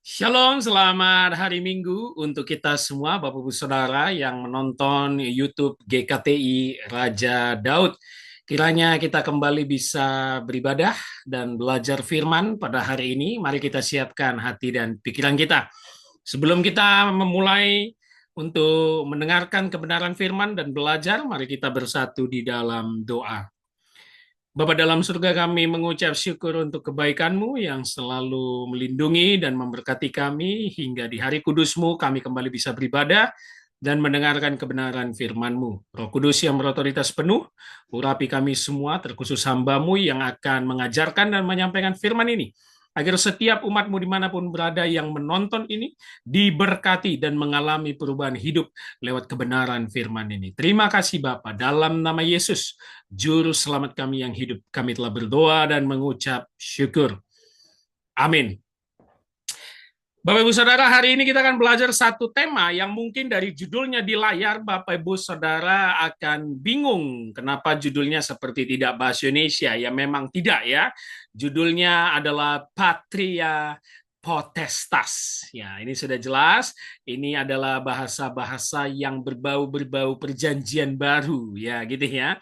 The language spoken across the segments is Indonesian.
Shalom, selamat hari Minggu untuk kita semua, Bapak Ibu Saudara yang menonton YouTube GKTI Raja Daud. Kiranya kita kembali bisa beribadah dan belajar firman pada hari ini. Mari kita siapkan hati dan pikiran kita. Sebelum kita memulai untuk mendengarkan kebenaran firman dan belajar, mari kita bersatu di dalam doa. Bapa dalam surga, kami mengucap syukur untuk kebaikan-Mu yang selalu melindungi dan memberkati kami hingga di hari kudus-Mu kami kembali bisa beribadah dan mendengarkan kebenaran firman-Mu. Roh Kudus yang berotoritas penuh, urapi kami semua terkhusus hamba-Mu yang akan mengajarkan dan menyampaikan firman ini. Agar setiap umat-Mu dimanapun berada yang menonton ini diberkati dan mengalami perubahan hidup lewat kebenaran firman ini. Terima kasih Bapa, dalam nama Yesus, Juru Selamat kami yang hidup, kami telah berdoa dan mengucap syukur. Amin. Bapak Ibu Saudara, hari ini kita akan belajar satu tema yang mungkin dari judulnya di layar, Bapak Ibu Saudara akan bingung kenapa judulnya seperti tidak bahasa Indonesia. Ya memang tidak ya. Judulnya adalah Patria Potestas. Ya, ini sudah jelas. Ini adalah bahasa-bahasa yang berbau-berbau perjanjian baru, ya gitu ya.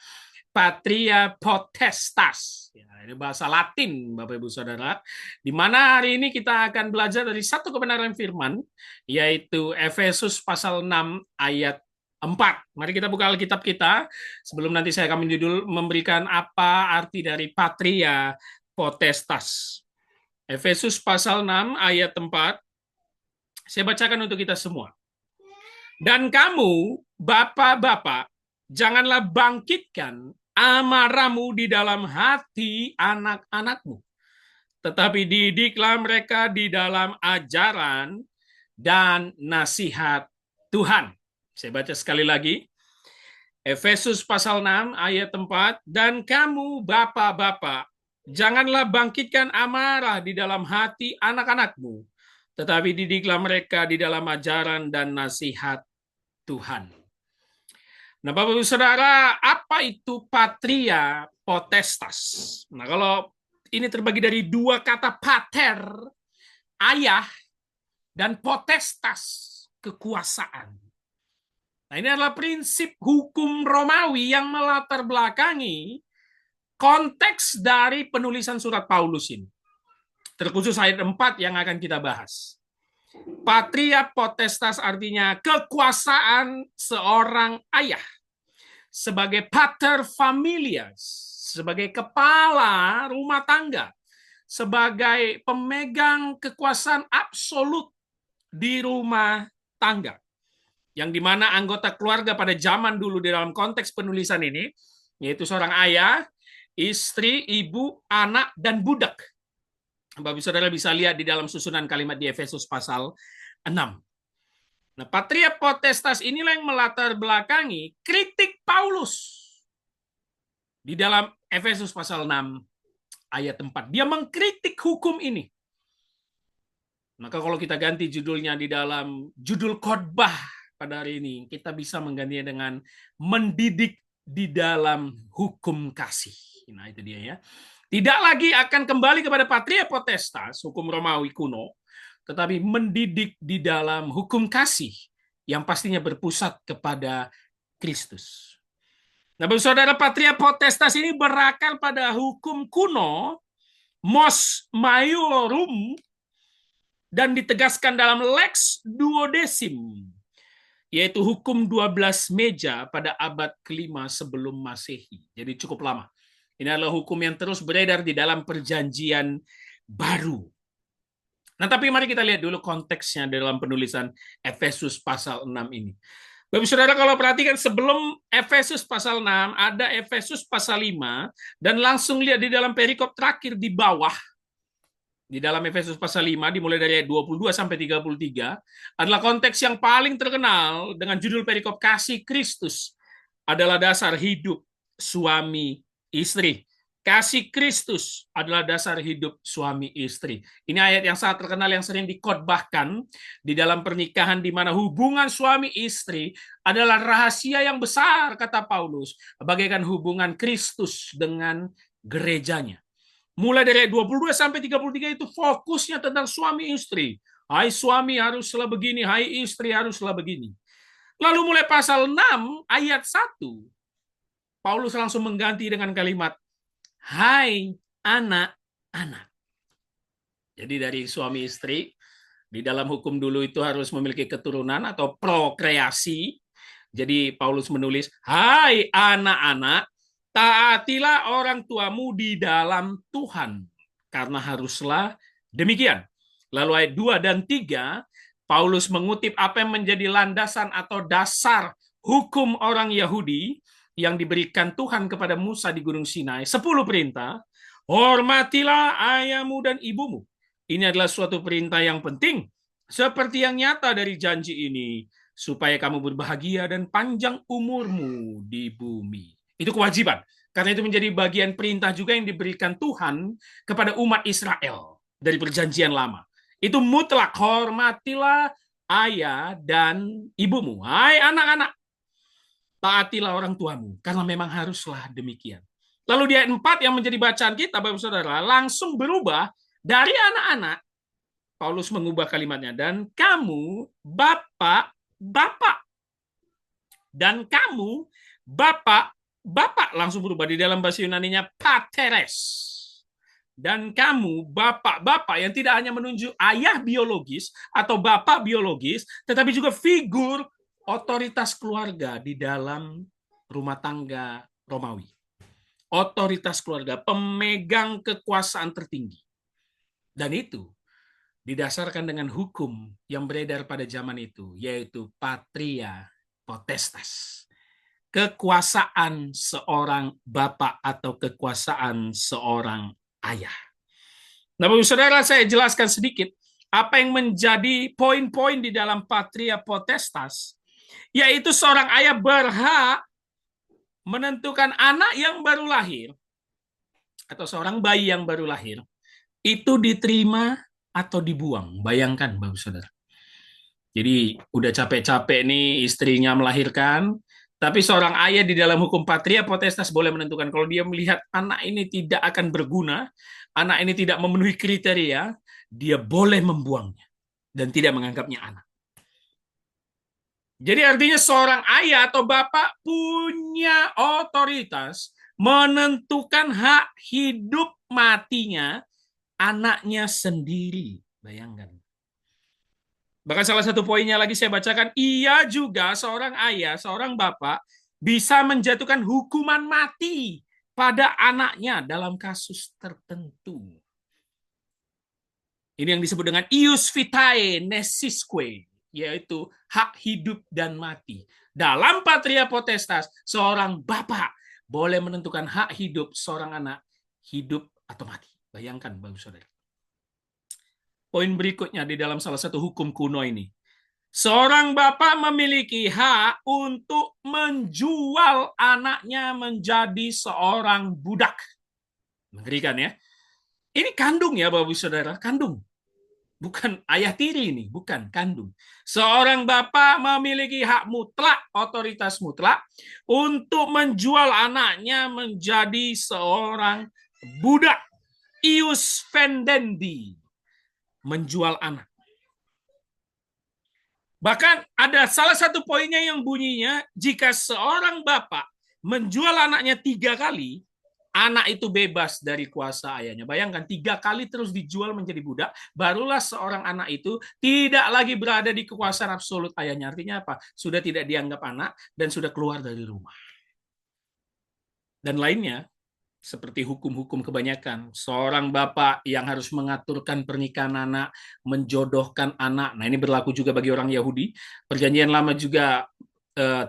Patria Potestas. Ya, ini bahasa Latin, Bapak Ibu Saudara. Di mana hari ini kita akan belajar dari satu kebenaran firman, yaitu Efesus pasal 6 ayat 4. Mari kita buka Alkitab kita. Sebelum nanti saya akan memberikan apa arti dari Patria Potestas. Efesus pasal 6 ayat 4. Saya bacakan untuk kita semua. Dan kamu, bapak-bapak, janganlah bangkitkan amarahmu di dalam hati anak-anakmu, tetapi didiklah mereka di dalam ajaran dan nasihat Tuhan. Saya baca sekali lagi. Efesus pasal 6 ayat 4. Dan kamu bapak-bapak, janganlah bangkitkan amarah di dalam hati anak-anakmu, tetapi didiklah mereka di dalam ajaran dan nasihat Tuhan. Nah, Bapak Ibu Saudara, apa itu patria potestas? Nah, kalau ini terbagi dari dua kata pater, ayah, dan potestas, kekuasaan. Nah, ini adalah prinsip hukum Romawi yang melatar belakangi konteks dari penulisan surat Paulus ini. Terkhusus ayat 4 yang akan kita bahas. Patria potestas artinya kekuasaan seorang ayah sebagai pater familias, sebagai kepala rumah tangga, sebagai pemegang kekuasaan absolut di rumah tangga. Yang dimana anggota keluarga pada zaman dulu di dalam konteks penulisan ini, yaitu seorang ayah, istri, ibu, anak, dan budak. Bapak Saudara bisa lihat di dalam susunan kalimat di Efesus pasal 6. Nah, patria potestas inilah yang melatar belakangi kritik Paulus di dalam Efesus pasal 6 ayat 4. Dia mengkritik hukum ini. Maka kalau kita ganti judulnya di dalam judul khotbah pada hari ini, kita bisa menggantinya dengan mendidik di dalam hukum kasih. Nah, itu dia ya. Tidak lagi akan kembali kepada patria potestas, hukum Romawi kuno, tetapi mendidik di dalam hukum kasih yang pastinya berpusat kepada Kristus. Nah, saudara, patria potestas ini berakar pada hukum kuno, mos maiorum, dan ditegaskan dalam lex duodecim, yaitu hukum 12 meja pada abad kelima sebelum Masehi. Jadi cukup lama. Ini adalah hukum yang terus beredar di dalam perjanjian baru. Nah, tapi mari kita lihat dulu konteksnya dalam penulisan Efesus pasal 6 ini. Bapak Saudara, kalau perhatikan sebelum Efesus pasal 6, ada Efesus pasal 5, dan langsung lihat di dalam perikop terakhir di bawah, di dalam Efesus pasal 5, dimulai dari ayat 22 sampai 33, adalah konteks yang paling terkenal dengan judul perikop kasih Kristus adalah dasar hidup suami istri. Kasih Kristus adalah dasar hidup suami istri. Ini ayat yang sangat terkenal yang sering dikhotbahkan di dalam pernikahan, di mana hubungan suami istri adalah rahasia yang besar, kata Paulus, bagaikan hubungan Kristus dengan gerejanya. Mulai dari ayat 22 sampai 33 itu fokusnya tentang suami istri. Hai suami haruslah begini, hai istri haruslah begini. Lalu mulai pasal 6 ayat 1, Paulus langsung mengganti dengan kalimat, hai anak-anak. Jadi dari suami istri, di dalam hukum dulu itu harus memiliki keturunan atau prokreasi. Jadi Paulus menulis, hai anak-anak, taatilah orang tuamu di dalam Tuhan, karena haruslah demikian. Lalu ayat 2 dan 3, Paulus mengutip apa yang menjadi landasan atau dasar hukum orang Yahudi yang diberikan Tuhan kepada Musa di Gunung Sinai. 10 perintah, hormatilah ayahmu dan ibumu. Ini adalah suatu perintah yang penting, seperti yang nyata dari janji ini, supaya kamu berbahagia dan panjang umurmu di bumi. Itu kewajiban. Karena itu menjadi bagian perintah juga yang diberikan Tuhan kepada umat Israel dari perjanjian lama. Itu mutlak, hormatilah ayah dan ibumu. Hai anak-anak, taatilah orang tuamu, karena memang haruslah demikian. Lalu di ayat 4 yang menjadi bacaan kita, Bapak Saudara, langsung berubah dari anak-anak, Paulus mengubah kalimatnya, dan kamu bapak-bapak. Dan kamu bapak-bapak, langsung berubah di dalam bahasa Yunaninya pateres. Dan kamu bapak-bapak yang tidak hanya menunjuk ayah biologis atau bapak biologis, tetapi juga figur otoritas keluarga di dalam rumah tangga Romawi. Otoritas keluarga, pemegang kekuasaan tertinggi. Dan itu didasarkan dengan hukum yang beredar pada zaman itu, yaitu patria potestas. Kekuasaan seorang bapak atau kekuasaan seorang ayah. Nah, Bapak Saudara, saya jelaskan sedikit apa yang menjadi poin-poin di dalam patria potestas, yaitu seorang ayah berhak menentukan anak yang baru lahir atau seorang bayi yang baru lahir itu diterima atau dibuang. Bayangkan, Bapak Saudara. Jadi udah capek-capek nih istrinya melahirkan, tapi seorang ayah di dalam hukum patria potestas boleh menentukan kalau dia melihat anak ini tidak akan berguna, anak ini tidak memenuhi kriteria, dia boleh membuangnya dan tidak menganggapnya anak. Jadi artinya seorang ayah atau bapak punya otoritas menentukan hak hidup matinya anaknya sendiri. Bayangkan. Bahkan salah satu poinnya lagi saya bacakan, ia juga seorang ayah, seorang bapak, bisa menjatuhkan hukuman mati pada anaknya dalam kasus tertentu. Ini yang disebut dengan ius vitae nesisque, yaitu hak hidup dan mati. Dalam patria potestas, seorang bapak boleh menentukan hak hidup seorang anak, hidup atau mati. Bayangkan, Bapak Saudara. Poin berikutnya di dalam salah satu hukum kuno ini. Seorang bapak memiliki hak untuk menjual anaknya menjadi seorang budak. Mengerikan ya. Ini kandung ya Bapak Saudara, kandung. Bukan ayah tiri ini, bukan kandung. Seorang bapak memiliki hak mutlak, otoritas mutlak untuk menjual anaknya menjadi seorang budak. Ius vendendi. Menjual anak. Bahkan ada salah satu poinnya yang bunyinya, jika seorang bapak menjual anaknya 3 kali, anak itu bebas dari kuasa ayahnya. Bayangkan 3 kali terus dijual menjadi budak, barulah seorang anak itu tidak lagi berada di kekuasaan absolut ayahnya. Artinya apa? Sudah tidak dianggap anak dan sudah keluar dari rumah. Dan lainnya, seperti hukum-hukum kebanyakan, seorang bapak yang harus mengaturkan pernikahan anak, menjodohkan anak. Nah, ini berlaku juga bagi orang Yahudi. Perjanjian Lama juga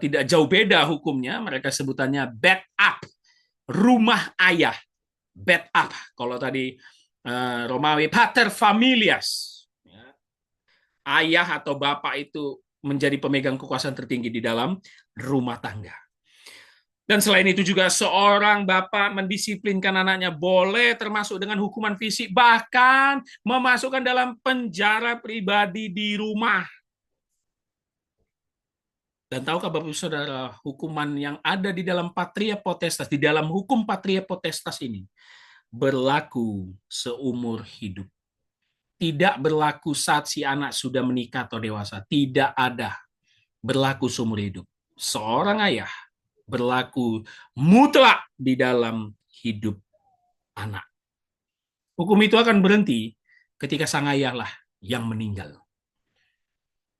tidak jauh beda hukumnya. Mereka sebutannya bed up, rumah ayah. Bed up. Kalau tadi Romawi pater familias. Ya. Ayah atau bapak itu menjadi pemegang kekuasaan tertinggi di dalam rumah tangga. Dan selain itu juga seorang bapak mendisiplinkan anaknya boleh termasuk dengan hukuman fisik, bahkan memasukkan dalam penjara pribadi di rumah. Dan tahukah Bapak Saudara, hukuman yang ada di dalam patria potestas, di dalam hukum patria potestas ini berlaku seumur hidup. Tidak berlaku saat si anak sudah menikah atau dewasa. Tidak ada. Berlaku seumur hidup. Seorang ayah berlaku mutlak di dalam hidup anak. Hukum itu akan berhenti ketika sang ayah lah yang meninggal.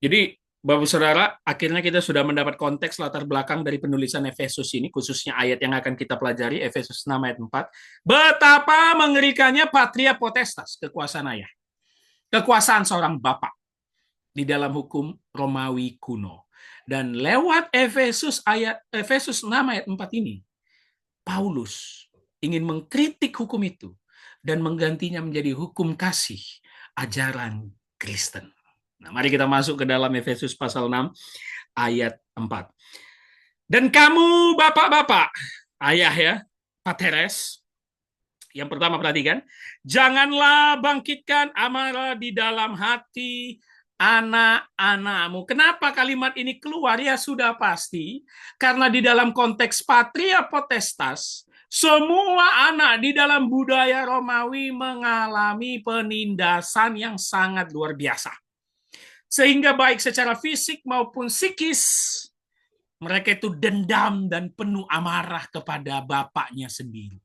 Jadi, Bapak Saudara, akhirnya kita sudah mendapat konteks latar belakang dari penulisan Efesus ini, khususnya ayat yang akan kita pelajari, Efesus 6 ayat 4. Betapa mengerikannya patria potestas, kekuasaan ayah. Kekuasaan seorang bapak di dalam hukum Romawi kuno. Dan lewat Efesus 6 ayat 4 ini, Paulus ingin mengkritik hukum itu dan menggantinya menjadi hukum kasih, ajaran Kristen. Nah, mari kita masuk ke dalam Efesus pasal 6 ayat 4. Dan kamu bapak-bapak, ayah ya, pateres, yang pertama perhatikan, janganlah bangkitkan amarah di dalam hati anak-anakmu. Kenapa kalimat ini keluar? Ya sudah pasti, karena di dalam konteks patria potestas, semua anak di dalam budaya Romawi mengalami penindasan yang sangat luar biasa. Sehingga baik secara fisik maupun psikis, mereka itu dendam dan penuh amarah kepada bapaknya sendiri.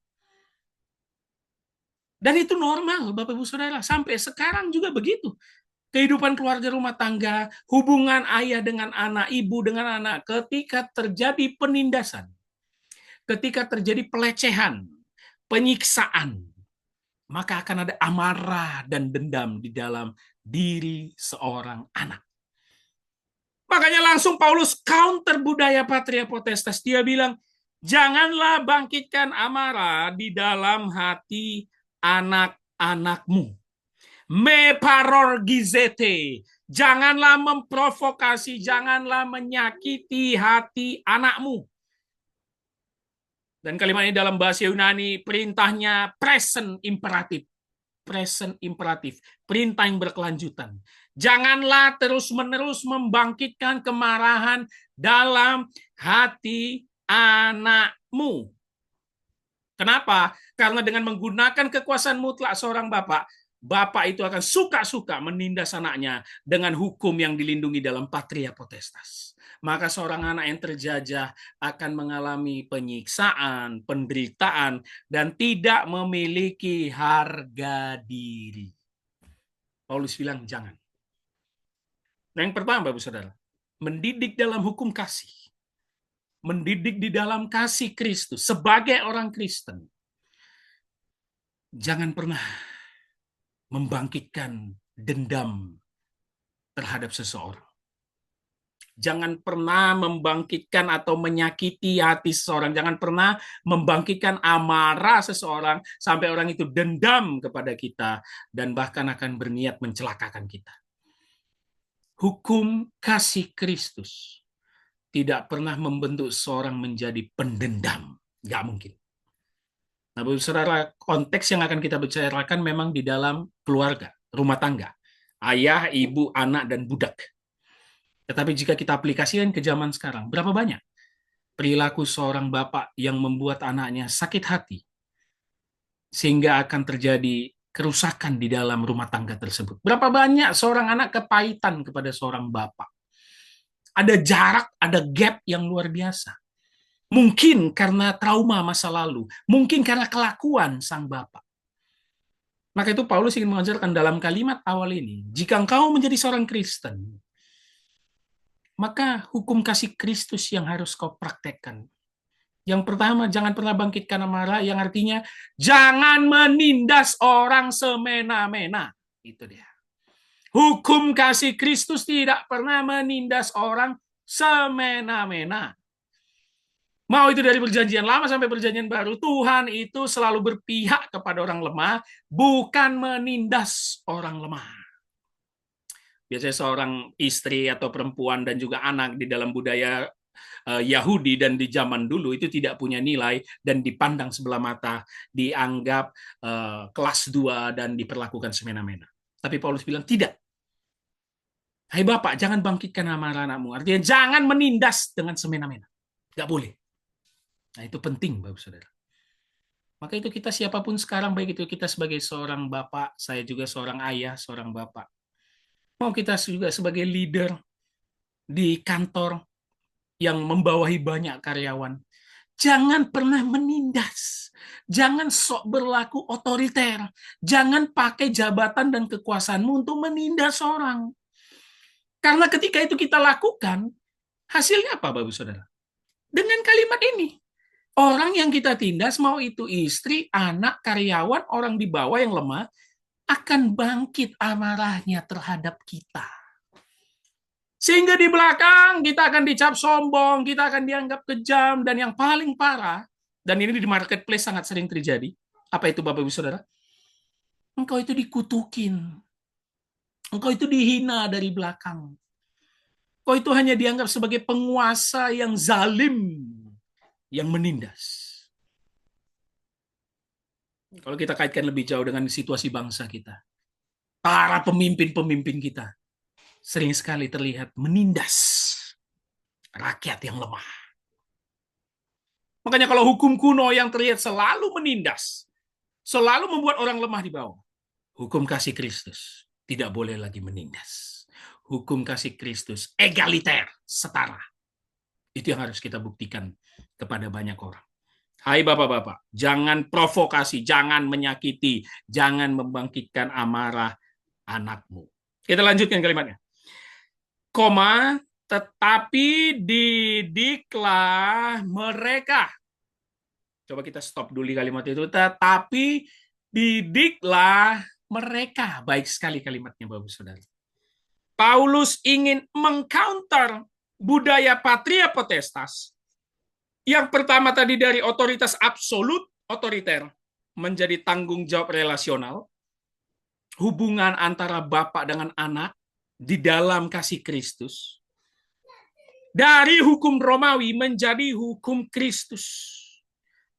Dan itu normal, Bapak Ibu Saudara. Sampai sekarang juga begitu. Kehidupan keluarga rumah tangga, hubungan ayah dengan anak, ibu dengan anak, ketika terjadi penindasan, ketika terjadi pelecehan, penyiksaan, maka akan ada amarah dan dendam di dalam diri seorang anak. Makanya langsung Paulus counter budaya patria potestas. Dia bilang, janganlah bangkitkan amarah di dalam hati anak-anakmu. Me parorgizete. Janganlah memprovokasi, janganlah menyakiti hati anakmu. Dan kalimat ini dalam bahasa Yunani perintahnya present imperatif. Present imperatif, perintah yang berkelanjutan. Janganlah terus-menerus membangkitkan kemarahan dalam hati anakmu. Kenapa? Karena dengan menggunakan kekuasaan mutlak seorang bapak, bapak itu akan suka-suka menindas anaknya dengan hukum yang dilindungi dalam patria potestas. Maka seorang anak yang terjajah akan mengalami penyiksaan, penderitaan, dan tidak memiliki harga diri. Paulus bilang jangan. Nah, yang pertama, Bapak Saudara, mendidik dalam hukum kasih. Mendidik di dalam kasih Kristus sebagai orang Kristen. Jangan pernah membangkitkan dendam terhadap seseorang. Jangan pernah membangkitkan atau menyakiti hati seseorang. Jangan pernah membangkitkan amarah seseorang sampai orang itu dendam kepada kita dan bahkan akan berniat mencelakakan kita. Hukum kasih Kristus tidak pernah membentuk seorang menjadi pendendam. Nggak mungkin. Nah, saudara, konteks yang akan kita bicarakan memang di dalam keluarga, rumah tangga. Ayah, ibu, anak, dan budak. Tetapi jika kita aplikasikan ke zaman sekarang, berapa banyak perilaku seorang bapak yang membuat anaknya sakit hati, sehingga akan terjadi kerusakan di dalam rumah tangga tersebut. Berapa banyak seorang anak kepahitan kepada seorang bapak. Ada jarak, ada gap yang luar biasa. Mungkin karena trauma masa lalu, mungkin karena kelakuan sang bapak. Maka itu Paulus ingin mengajarkan dalam kalimat awal ini, jika engkau menjadi seorang Kristen, maka hukum kasih Kristus yang harus kau praktekkan. Yang pertama, jangan pernah bangkitkan amarah, yang artinya jangan menindas orang semena-mena. Itu dia. Hukum kasih Kristus tidak pernah menindas orang semena-mena. Mau itu dari perjanjian lama sampai perjanjian baru, Tuhan itu selalu berpihak kepada orang lemah, bukan menindas orang lemah. Biasanya seorang istri atau perempuan dan juga anak di dalam budaya Yahudi dan di zaman dulu itu tidak punya nilai dan dipandang sebelah mata, dianggap kelas 2 dan diperlakukan semena-mena. Tapi Paulus bilang tidak. Hai Bapak, jangan bangkitkan amarah anakmu. Artinya jangan menindas dengan semena-mena. Nggak boleh. Nah, itu penting, Bapak Saudara. Maka itu kita siapapun sekarang, baik itu kita sebagai seorang bapak, saya juga seorang ayah, seorang bapak. Mau kita juga sebagai leader di kantor yang membawahi banyak karyawan. Jangan pernah menindas. Jangan sok berlaku otoriter. Jangan pakai jabatan dan kekuasaanmu untuk menindas orang. Karena ketika itu kita lakukan, hasilnya apa, Bapak Saudara? Dengan kalimat ini, orang yang kita tindas, mau itu istri, anak, karyawan, orang di bawah yang lemah, akan bangkit amarahnya terhadap kita. Sehingga di belakang kita akan dicap sombong, kita akan dianggap kejam, dan yang paling parah, dan ini di marketplace sangat sering terjadi, apa itu Bapak Ibu Saudara? Engkau itu dikutukin, engkau itu dihina dari belakang, engkau itu hanya dianggap sebagai penguasa yang zalim, yang menindas. Kalau kita kaitkan lebih jauh dengan situasi bangsa kita, para pemimpin-pemimpin kita sering sekali terlihat menindas rakyat yang lemah. Makanya kalau hukum kuno yang terlihat selalu menindas, selalu membuat orang lemah di bawah, hukum kasih Kristus tidak boleh lagi menindas. Hukum kasih Kristus egaliter, setara. Itu yang harus kita buktikan kepada banyak orang. Hai bapak-bapak, jangan provokasi, jangan menyakiti, jangan membangkitkan amarah anakmu. Kita lanjutkan kalimatnya. Koma, tetapi didiklah mereka. Coba kita stop dulu kalimat itu. Tetapi didiklah mereka. Baik sekali kalimatnya, Bapak Saudara. Paulus ingin mengcounter budaya patria potestas. Yang pertama tadi dari otoritas absolut, otoriter, menjadi tanggung jawab relasional. Hubungan antara bapak dengan anak di dalam kasih Kristus. Dari hukum Romawi menjadi hukum Kristus.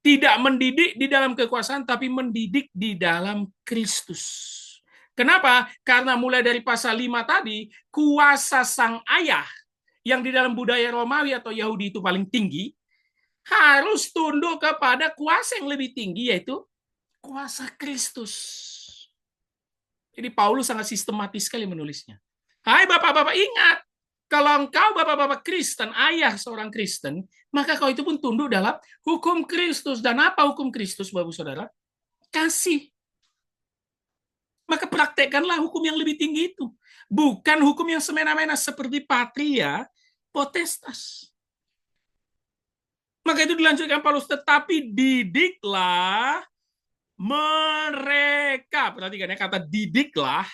Tidak mendidik di dalam kekuasaan, tapi mendidik di dalam Kristus. Kenapa? Karena mulai dari pasal 5 tadi, kuasa sang ayah yang di dalam budaya Romawi atau Yahudi itu paling tinggi, harus tunduk kepada kuasa yang lebih tinggi, yaitu kuasa Kristus. Jadi Paulus sangat sistematis sekali menulisnya. Hai bapak-bapak, ingat, kalau engkau bapak-bapak Kristen, ayah seorang Kristen, maka kau itu pun tunduk dalam hukum Kristus. Dan apa hukum Kristus, Bapak Saudara? Kasih. Maka praktekkanlah hukum yang lebih tinggi itu. Bukan hukum yang semena-mena seperti patria potestas. Maka itu dilanjutkan Paulus, tetapi didiklah mereka. Perhatikan ya, kata didiklah,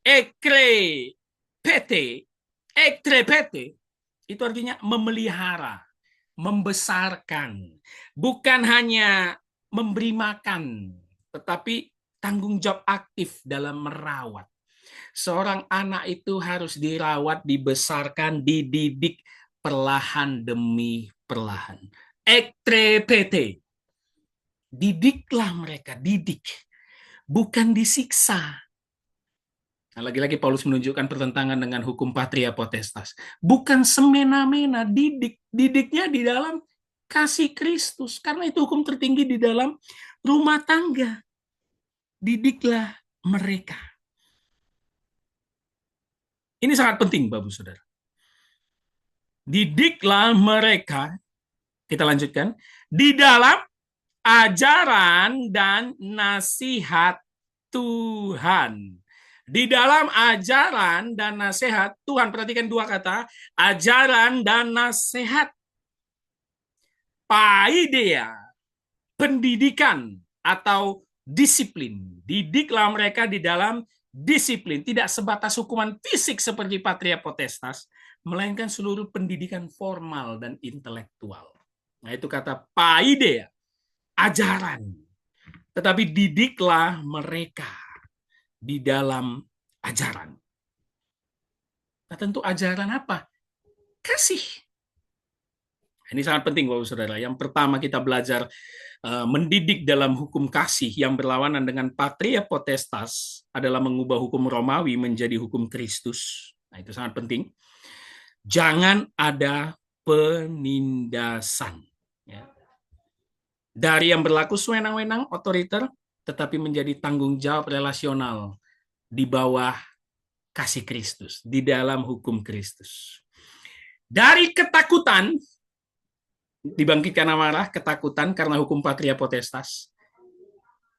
ekrepete, ekrepete, itu artinya memelihara, membesarkan. Bukan hanya memberi makan, tetapi tanggung jawab aktif dalam merawat. Seorang anak itu harus dirawat, dibesarkan, dididik perlahan demi perlahan. Ektrepete. Didiklah mereka, didik. Bukan disiksa. Nah, lagi-lagi Paulus menunjukkan pertentangan dengan hukum patria potestas. Bukan semena-mena, didik. Didiknya di dalam kasih Kristus. Karena itu hukum tertinggi di dalam rumah tangga. Didiklah mereka. Ini sangat penting, Bapak Saudara. Didiklah mereka, kita lanjutkan, di dalam ajaran dan nasihat Tuhan. Di dalam ajaran dan nasihat Tuhan, perhatikan dua kata, ajaran dan nasihat. Paideia, pendidikan atau disiplin. Didiklah mereka di dalam disiplin, tidak sebatas hukuman fisik seperti patria potestas, melainkan seluruh pendidikan formal dan intelektual. Nah, itu kata paideia, ajaran. Tetapi didiklah mereka di dalam ajaran. Nah, tentu ajaran apa? Kasih. Ini sangat penting, Bapak Saudara. Yang pertama kita belajar mendidik dalam hukum kasih yang berlawanan dengan patria potestas adalah mengubah hukum Romawi menjadi hukum Kristus. Nah, itu sangat penting. Jangan ada penindasan. Ya. Dari yang berlaku sewenang-wenang, otoriter, tetapi menjadi tanggung jawab relasional di bawah kasih Kristus, di dalam hukum Kristus. Dari ketakutan, dibangkitkan amarah, ketakutan karena hukum patria potestas,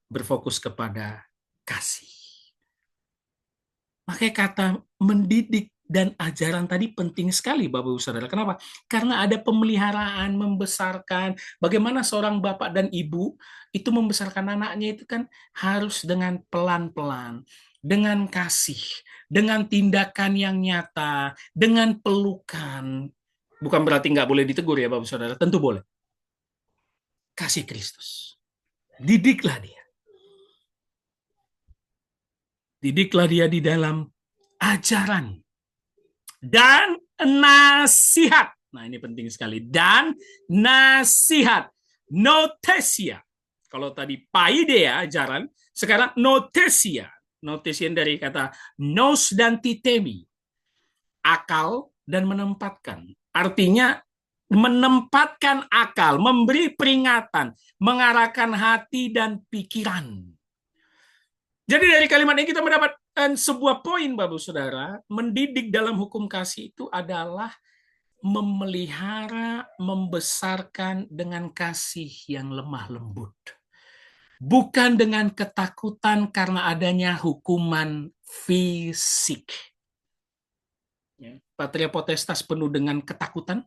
berfokus kepada kasih. Makanya kata mendidik dan ajaran tadi penting sekali, Bapak Ibu Saudara. Kenapa? Karena ada pemeliharaan, membesarkan. Bagaimana seorang bapak dan ibu itu membesarkan anaknya itu kan harus dengan pelan-pelan, dengan kasih, dengan tindakan yang nyata, dengan pelukan. Bukan berarti nggak boleh ditegur ya, Bapak Ibu Saudara. Tentu boleh. Kasih Kristus. Didiklah dia. Didiklah dia di dalam ajaran dan nasihat. Nah, ini penting sekali. Dan nasihat. Notesia. Kalau tadi paideia, ajaran, sekarang notesia. Notesia dari kata nos dan titemi. Akal dan menempatkan. Artinya menempatkan akal, memberi peringatan, mengarahkan hati dan pikiran. Jadi dari kalimat ini kita mendapatkan sebuah poin, Bapak Saudara, mendidik dalam hukum kasih itu adalah memelihara, membesarkan dengan kasih yang lemah lembut. Bukan dengan ketakutan karena adanya hukuman fisik. Patria potestas penuh dengan ketakutan,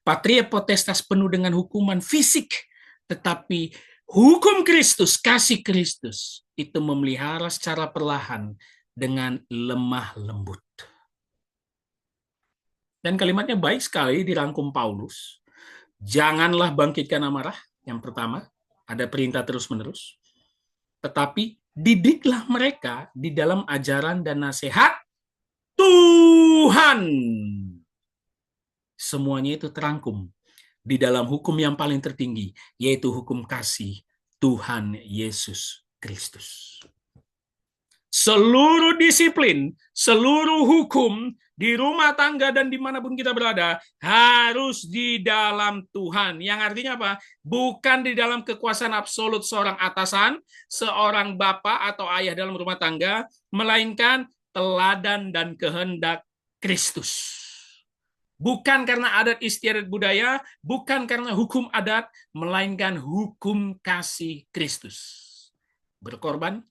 patria potestas penuh dengan hukuman fisik, tetapi hukum Kristus, kasih Kristus, itu memelihara secara perlahan dengan lemah lembut. Dan kalimatnya baik sekali dirangkum Paulus. Janganlah bangkitkan amarah, yang pertama, ada perintah terus-menerus. Tetapi didiklah mereka di dalam ajaran dan nasihat Tuhan. Semuanya itu terangkum di dalam hukum yang paling tertinggi, yaitu hukum kasih Tuhan Yesus Kristus. Seluruh disiplin, seluruh hukum di rumah tangga dan dimanapun kita berada harus di dalam Tuhan. Yang artinya apa? Bukan di dalam kekuasaan absolut seorang atasan, seorang bapak atau ayah dalam rumah tangga, melainkan teladan dan kehendak Kristus. Bukan karena adat istiadat budaya, bukan karena hukum adat, melainkan hukum kasih Kristus. Berkorban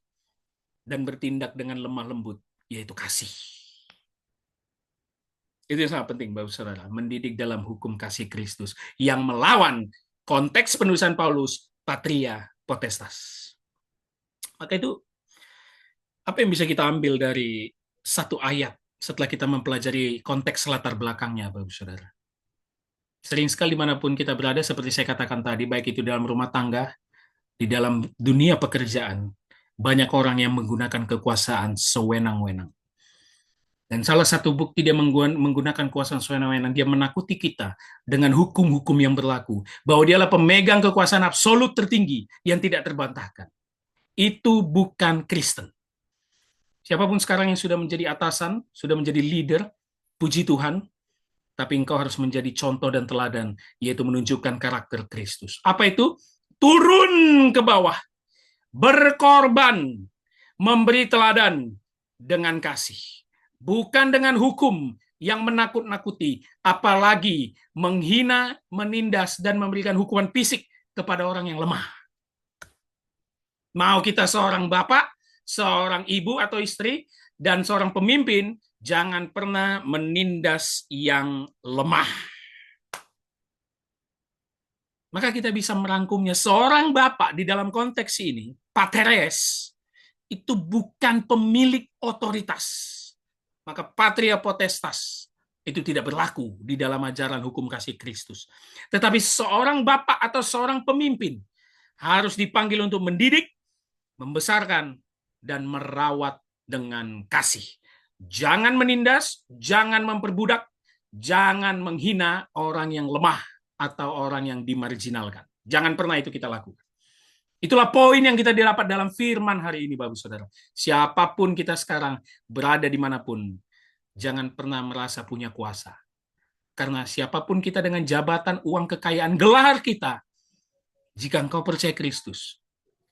dan bertindak dengan lemah lembut, yaitu kasih. Itu yang sangat penting, Bapak Saudara, mendidik dalam hukum kasih Kristus yang melawan konteks penulisan Paulus, patria potestas. Maka itu, apa yang bisa kita ambil dari satu ayat setelah kita mempelajari konteks latar belakangnya, Bapak Saudara? Sering sekali dimanapun kita berada, seperti saya katakan tadi, baik itu dalam rumah tangga, di dalam dunia pekerjaan, banyak orang yang menggunakan kekuasaan sewenang-wenang. Dan salah satu bukti dia menggunakan kekuasaan sewenang-wenang, dia menakuti kita dengan hukum-hukum yang berlaku, bahwa dialah pemegang kekuasaan absolut tertinggi yang tidak terbantahkan. Itu bukan Kristen. Siapapun sekarang yang sudah menjadi atasan, sudah menjadi leader, puji Tuhan, tapi engkau harus menjadi contoh dan teladan, yaitu menunjukkan karakter Kristus. Apa itu? Turun ke bawah, berkorban, memberi teladan dengan kasih. Bukan dengan hukum yang menakut-nakuti, apalagi menghina, menindas, dan memberikan hukuman fisik kepada orang yang lemah. Mau kita seorang bapak, seorang ibu atau istri, dan seorang pemimpin, jangan pernah menindas yang lemah. Maka kita bisa merangkumnya, seorang bapak di dalam konteks ini, pateres, itu bukan pemilik otoritas. Maka patria potestas itu tidak berlaku di dalam ajaran hukum kasih Kristus. Tetapi seorang bapak atau seorang pemimpin harus dipanggil untuk mendidik, membesarkan, dan merawat dengan kasih. Jangan menindas, jangan memperbudak, jangan menghina orang yang lemah atau orang yang dimarginalkan. Jangan pernah itu kita lakukan. Itulah poin yang kita dapat dalam firman hari ini, Bapak Saudara. Siapapun kita sekarang, berada dimanapun, jangan pernah merasa punya kuasa. Karena siapapun kita dengan jabatan, uang, kekayaan, gelar kita, Jika engkau percaya Kristus,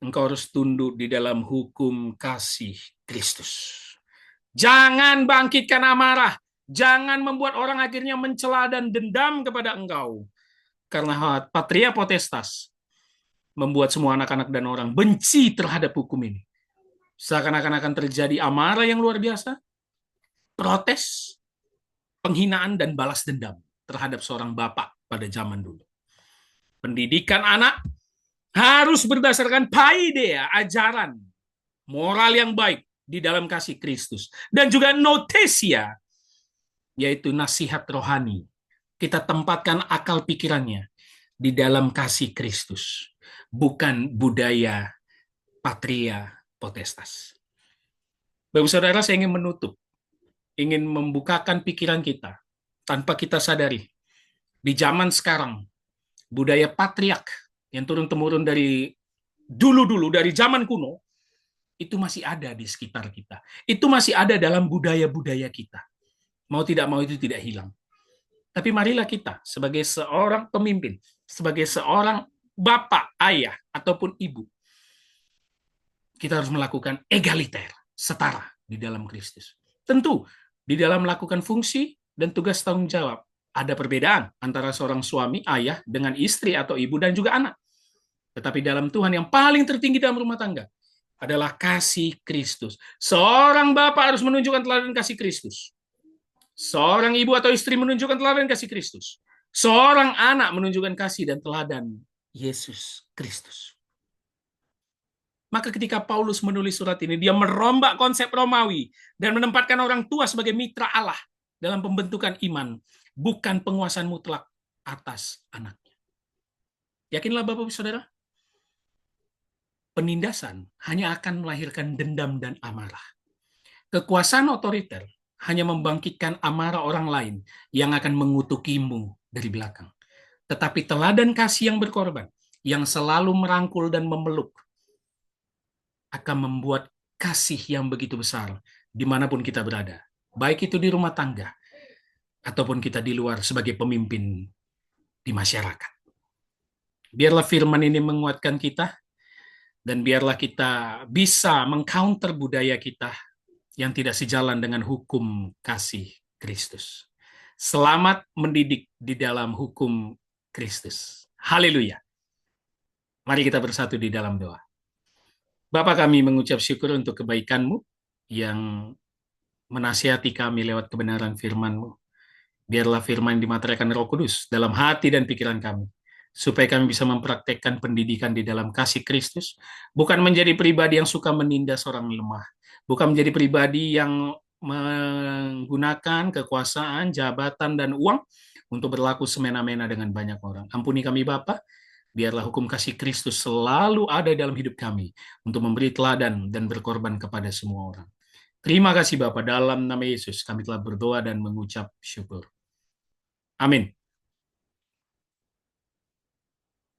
engkau harus tunduk di dalam hukum kasih Kristus. Jangan bangkitkan amarah. Jangan membuat orang akhirnya mencela dan dendam kepada engkau. Karena patria potestas membuat semua anak-anak dan orang benci terhadap hukum ini. Seakan-akan akan terjadi amarah yang luar biasa, protes, penghinaan, dan balas dendam terhadap seorang bapak pada zaman dulu. Pendidikan anak harus berdasarkan paideia, ajaran moral yang baik di dalam kasih Kristus. Dan juga notesia, yaitu nasihat rohani. Kita tempatkan akal pikirannya di dalam kasih Kristus, bukan budaya patria potestas. Bapak saudara, saya ingin menutup, ingin membukakan pikiran kita tanpa kita sadari. Di zaman sekarang, budaya patriark yang turun-temurun dari dulu-dulu, dari zaman kuno, itu masih ada di sekitar kita. Itu masih ada dalam budaya-budaya kita. Mau tidak mau itu tidak hilang. Tapi marilah kita sebagai seorang pemimpin, sebagai seorang bapak, ayah, ataupun ibu, kita harus melakukan egaliter, setara di dalam Kristus. Tentu, di dalam melakukan fungsi dan tugas tanggung jawab, ada perbedaan antara seorang suami, ayah, dengan istri atau ibu dan juga anak. Tetapi dalam Tuhan yang paling tertinggi dalam rumah tangga adalah kasih Kristus. Seorang bapak harus menunjukkan teladan kasih Kristus. Seorang ibu atau istri menunjukkan teladan kasih Kristus. Seorang anak menunjukkan kasih dan teladan Yesus Kristus. Maka ketika Paulus menulis surat ini, dia merombak konsep Romawi dan menempatkan orang tua sebagai mitra Allah dalam pembentukan iman, bukan penguasaan mutlak atas anaknya. Yakinlah Bapak-Ibu Saudara, penindasan hanya akan melahirkan dendam dan amarah. Kekuasaan otoriter hanya membangkitkan amarah orang lain yang akan mengutukimu dari belakang. Tetapi teladan kasih yang berkorban, yang selalu merangkul dan memeluk, akan membuat kasih yang begitu besar dimanapun kita berada. Baik itu di rumah tangga, ataupun kita di luar sebagai pemimpin di masyarakat. Biarlah firman ini menguatkan kita, dan biarlah kita bisa mengcounter budaya kita yang tidak sejalan dengan hukum kasih Kristus. Selamat mendidik di dalam hukum Kristus. Haleluya. Mari kita bersatu di dalam doa. Bapa, kami mengucap syukur untuk kebaikan-Mu yang menasihati kami lewat kebenaran firman-Mu. Biarlah firman dimateraikan Roh Kudus dalam hati dan pikiran kami, supaya kami bisa mempraktekkan pendidikan di dalam kasih Kristus, bukan menjadi pribadi yang suka menindas orang lemah, bukan menjadi pribadi yang menggunakan kekuasaan, jabatan, dan uang untuk berlaku semena-mena dengan banyak orang. Ampuni kami Bapa, biarlah hukum kasih Kristus selalu ada dalam hidup kami untuk memberi teladan dan berkorban kepada semua orang. Terima kasih Bapa, dalam nama Yesus kami telah berdoa dan mengucap syukur. Amin.